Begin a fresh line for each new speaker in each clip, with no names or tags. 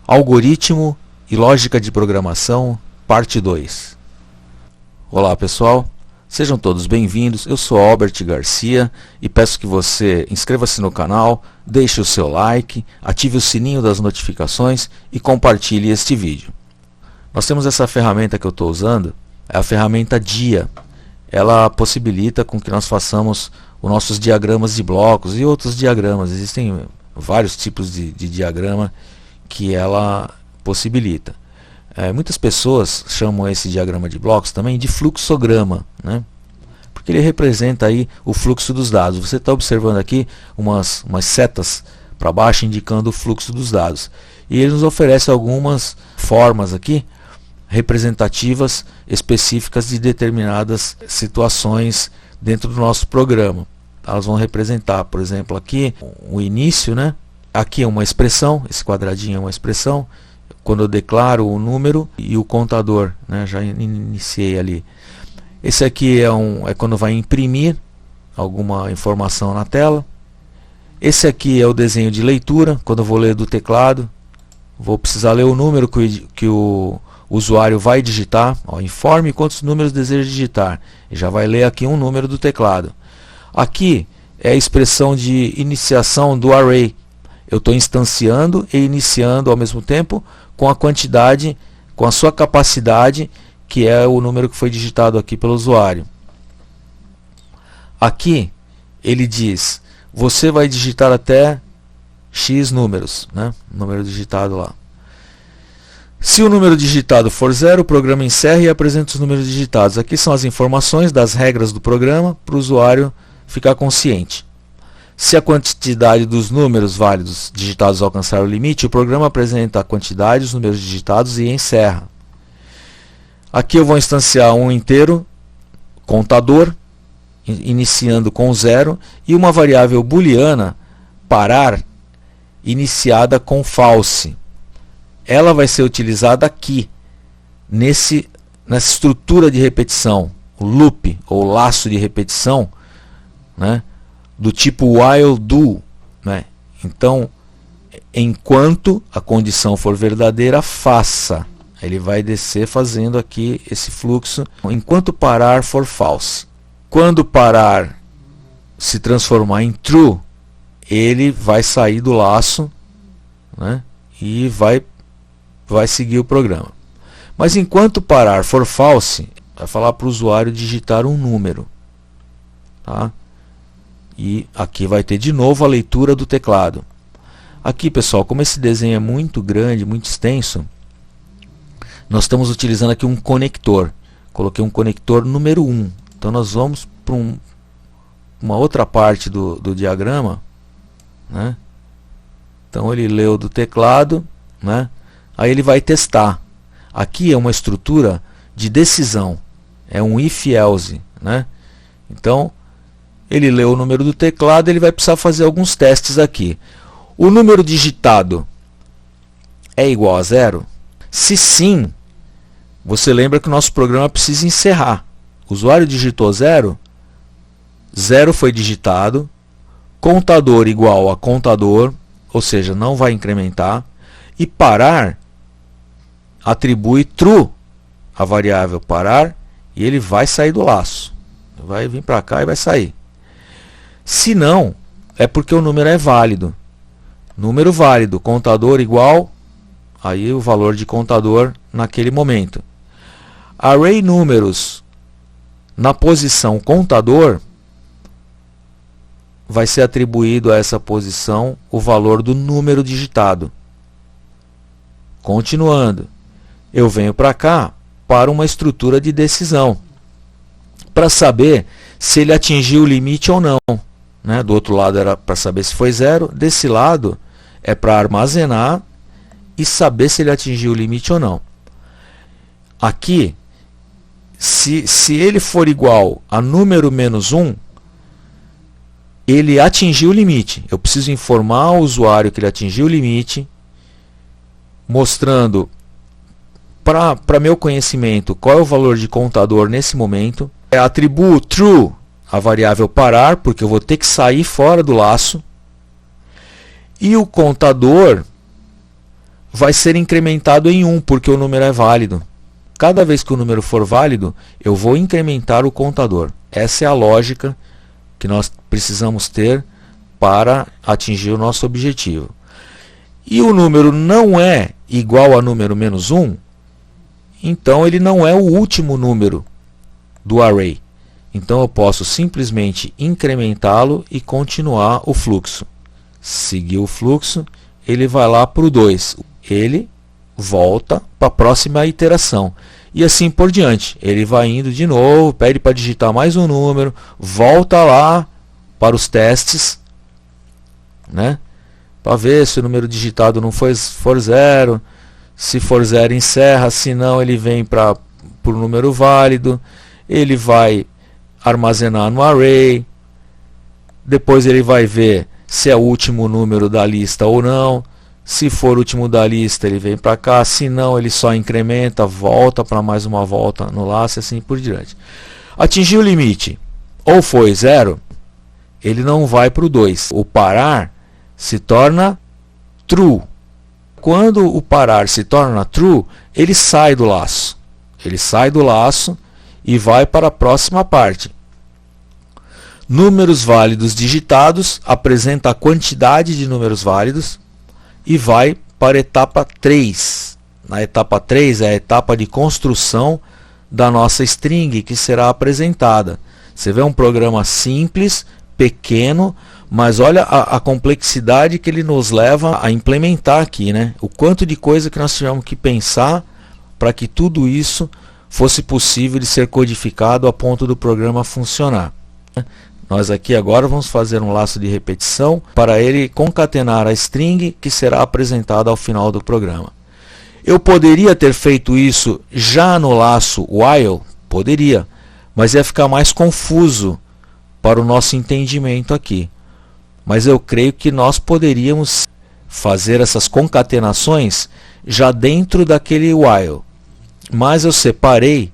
Algoritmo e lógica de programação, parte 2. Olá pessoal, sejam todos bem-vindos. Eu sou Albert Garcia e peço que você inscreva-se no canal, deixe o seu like, ative o sininho das notificações e compartilhe este vídeo. Nós temos essa ferramenta que eu estou usando, é a ferramenta Dia. Ela possibilita com que nós façamos os nossos diagramas de blocos e outros diagramas. Existem vários tipos de diagrama que ela possibilita. Muitas pessoas chamam esse diagrama de blocos também de fluxograma, né? Porque ele representa aí o fluxo dos dados. Você está observando aqui umas setas para baixo indicando o fluxo dos dados. E ele nos oferece algumas formas aqui representativas específicas de determinadas situações dentro do nosso programa. Elas vão representar, por exemplo, aqui o início, né? Aqui é uma expressão, esse quadradinho é uma expressão. Quando eu declaro o número e o contador, né? Já iniciei ali. Esse aqui é quando vai imprimir alguma informação na tela. Esse aqui é o desenho de leitura, quando eu vou ler do teclado. Vou precisar ler o número que o usuário vai digitar. Ó, informe quantos números deseja digitar. E já vai ler aqui um número do teclado. Aqui é a expressão de iniciação do array. Eu estou instanciando e iniciando ao mesmo tempo com a quantidade, com a sua capacidade, que é o número que foi digitado aqui pelo usuário. Aqui ele diz, você vai digitar até X números, né? Número digitado lá. Se o número digitado for 0, o programa encerra e apresenta os números digitados. Aqui são as informações das regras do programa para o usuário ficar consciente. Se a quantidade dos números válidos digitados alcançar o limite, o programa apresenta a quantidade dos números digitados e encerra. Aqui eu vou instanciar um inteiro contador, iniciando com 0, e uma variável booleana parar, iniciada com false. Ela vai ser utilizada aqui, nessa estrutura de repetição, o loop, ou laço de repetição, né? Do tipo while do, né? Então, enquanto a condição for verdadeira, faça. Ele vai descer fazendo aqui esse fluxo. Enquanto parar for false. Quando parar se transformar em true, ele vai sair do laço, né? E vai seguir o programa. Mas enquanto parar for false, vai falar para o usuário digitar um número, tá? E aqui vai ter de novo a leitura do teclado. Aqui, pessoal, como esse desenho é muito grande, muito extenso, nós estamos utilizando aqui um conector. Coloquei um conector número 1. Então nós vamos para uma outra parte do diagrama, né? Então ele leu do teclado, né? Aí ele vai testar. Aqui é uma estrutura de decisão. É um if-else, né? Então ele leu o número do teclado, ele vai precisar fazer alguns testes aqui. O número digitado é igual a 0? Se sim, você lembra que o nosso programa precisa encerrar. O usuário digitou 0, 0 foi digitado, contador igual a contador, ou seja, não vai incrementar, e parar atribui true a variável parar, e ele vai sair do laço. Vai vir para cá e vai sair. Se não, é porque o número é válido. Número válido, contador igual, aí o valor de contador naquele momento. Array números na posição contador, vai ser atribuído a essa posição o valor do número digitado. Continuando, eu venho para cá para uma estrutura de decisão, para saber se ele atingiu o limite ou não. Né? Do outro lado era para saber se foi 0, desse lado é para armazenar e saber se ele atingiu o limite ou não. Aqui, se ele for igual a número menos 1, ele atingiu o limite. Eu preciso informar o usuário que ele atingiu o limite, mostrando para meu conhecimento qual é o valor de contador nesse momento. Atribuo true a variável parar, porque eu vou ter que sair fora do laço. E o contador vai ser incrementado em 1, porque o número é válido. Cada vez que o número for válido, eu vou incrementar o contador. Essa é a lógica que nós precisamos ter para atingir o nosso objetivo. E o número não é igual a número menos 1, então ele não é o último número do array. Então eu posso simplesmente incrementá-lo e continuar o fluxo. Seguir o fluxo, ele vai lá para o 2. Ele volta para a próxima iteração. E assim por diante. Ele vai indo de novo, pede para digitar mais um número, volta lá para os testes, né? Para ver se o número digitado não for 0. Se for 0, encerra. Se não, ele vem para o número válido. Ele vai armazenar no array. Depois ele vai ver se é o último número da lista ou não. Se for o último da lista, ele vem para cá. Se não, ele só incrementa, volta para mais uma volta no laço e assim por diante. Atingiu o limite, ou foi 0, ele não vai para o 2. O parar se torna true. Quando o parar se torna true, ele sai do laço. Ele sai do laço e vai para a próxima parte. Números válidos digitados apresenta a quantidade de números válidos e vai para a etapa 3. Na etapa 3 é a etapa de construção da nossa string que será apresentada. Você vê um programa simples, pequeno, mas olha a complexidade que ele nos leva a implementar aqui, né? O quanto de coisa que nós tivemos que pensar para que tudo isso fosse possível de ser codificado a ponto do programa funcionar. Nós aqui agora vamos fazer um laço de repetição para ele concatenar a string que será apresentada ao final do programa. Eu poderia ter feito isso já no laço while? Poderia, mas ia ficar mais confuso para o nosso entendimento aqui. Mas eu creio que nós poderíamos fazer essas concatenações já dentro daquele while. Mas eu separei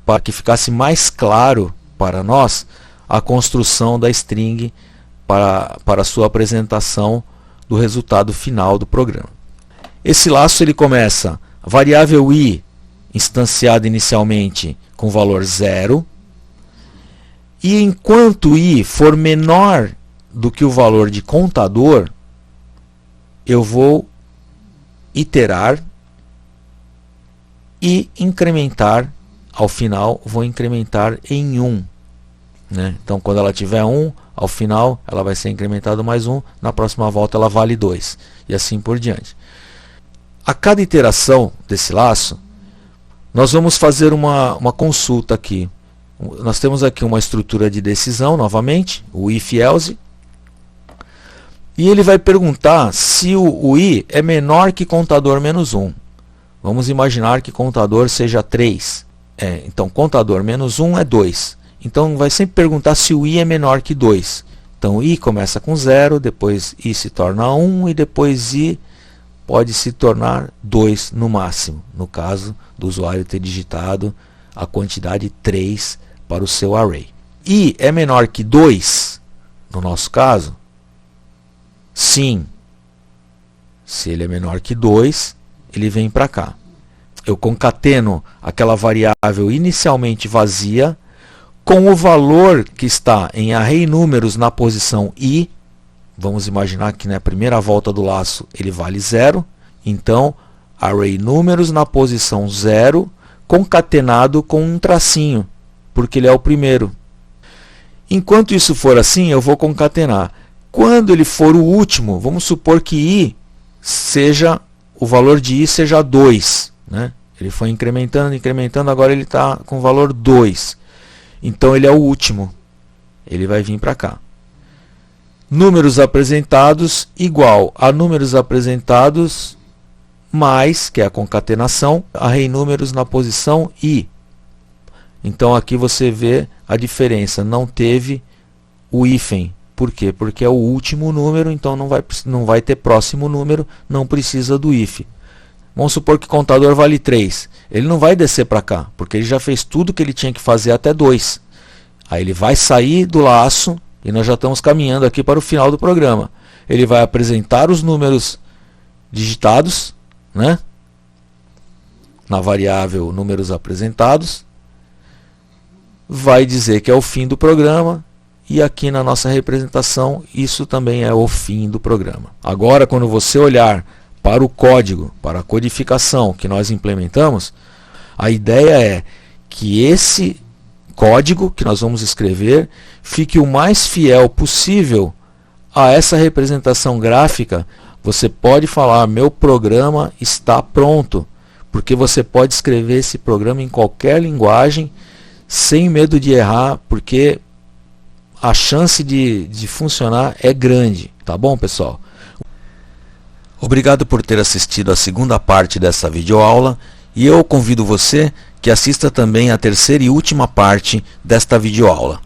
para que ficasse mais claro para nós a construção da string para a sua apresentação do resultado final do programa. Esse laço ele começa a variável i instanciada inicialmente com valor 0, e enquanto i for menor do que o valor de contador, eu vou iterar e incrementar, ao final vou incrementar em 1. Né? Então quando ela tiver 1, ao final ela vai ser incrementada mais 1, na próxima volta ela vale 2, e assim por diante. A cada iteração desse laço, nós vamos fazer uma consulta aqui. Nós temos aqui uma estrutura de decisão, novamente, o if-else, e ele vai perguntar se o i é menor que contador menos 1. Vamos imaginar que contador seja 3. Então contador menos 1 é 2. Então vai sempre perguntar se o i é menor que 2. Então i começa com 0, depois i se torna 1 e depois i pode se tornar 2 no máximo, no caso do usuário ter digitado a quantidade 3 para o seu array. I é menor que 2, no nosso caso? Sim. Se ele é menor que 2, ele vem para cá. Eu concateno aquela variável inicialmente vazia com o valor que está em array números na posição i. Vamos imaginar que na primeira volta do laço ele vale 0. Então, array números na posição 0, concatenado com um tracinho, porque ele é o primeiro. Enquanto isso for assim, eu vou concatenar. Quando ele for o último, vamos supor que i seja, o valor de i seja 2. Né? Ele foi incrementando, incrementando, agora ele está com o valor 2. Então ele é o último. Ele vai vir para cá. Números apresentados igual a números apresentados mais, que é a concatenação, array números na posição i. Então aqui você vê a diferença. Não teve o hífen. Por quê? Porque é o último número, então não vai ter próximo número, não precisa do if. Vamos supor que o contador vale 3. Ele não vai descer para cá, porque ele já fez tudo que ele tinha que fazer até 2. Aí ele vai sair do laço, e nós já estamos caminhando aqui para o final do programa. Ele vai apresentar os números digitados, né? Na variável números apresentados, vai dizer que é o fim do programa, e aqui na nossa representação isso também é o fim do programa. Agora, quando você olhar para o código, para a codificação que nós implementamos, a ideia é que esse código que nós vamos escrever fique o mais fiel possível a essa representação gráfica. Você pode falar, meu programa está pronto, porque você pode escrever esse programa em qualquer linguagem sem medo de errar, porque a chance de funcionar é grande, tá bom, pessoal? Obrigado por ter assistido a segunda parte dessa videoaula, e eu convido você que assista também a terceira e última parte desta videoaula.